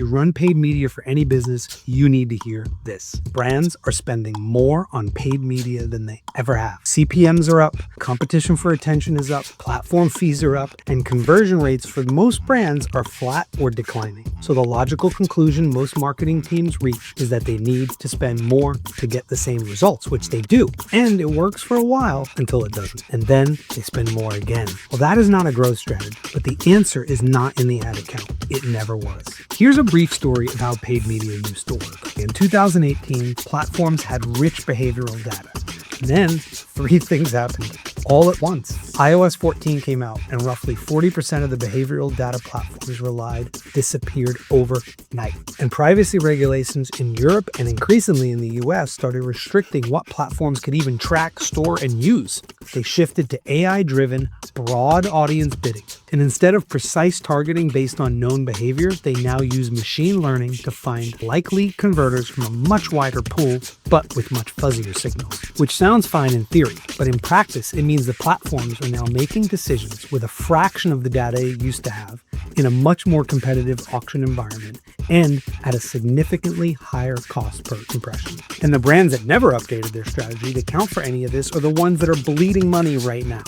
you run paid media for any business, you need to hear this. Brands are spending more on paid media than they ever have. CPMs are up, competition for attention is up, platform fees are up, and conversion rates for most brands are flat or declining. So the logical conclusion most marketing teams reach is that they need to spend more to get the same results, which they do. And it works for a while until it doesn't. And then they spend more again. Well, that is not a growth strategy, but the answer is not in the ad account. It never was. Here's a brief story of how paid media used to work. In 2018, platforms had rich behavioral data. Then, three things happened all at once. iOS 14 came out, and roughly 40% of the behavioral data platforms disappeared overnight. And privacy regulations in Europe and increasingly in the US started restricting what platforms could even track, store, and use. They shifted to AI-driven, broad audience bidding. And instead of precise targeting based on known behaviors, they now use machine learning to find likely converters from a much wider pool, but with much fuzzier signals. Which sounds fine in theory, but in practice, it means the platforms are now making decisions with a fraction of the data it used to have in a much more competitive auction environment and at a significantly higher cost per impression. And the brands that never updated their strategy to account for any of this are the ones that are bleeding money right now.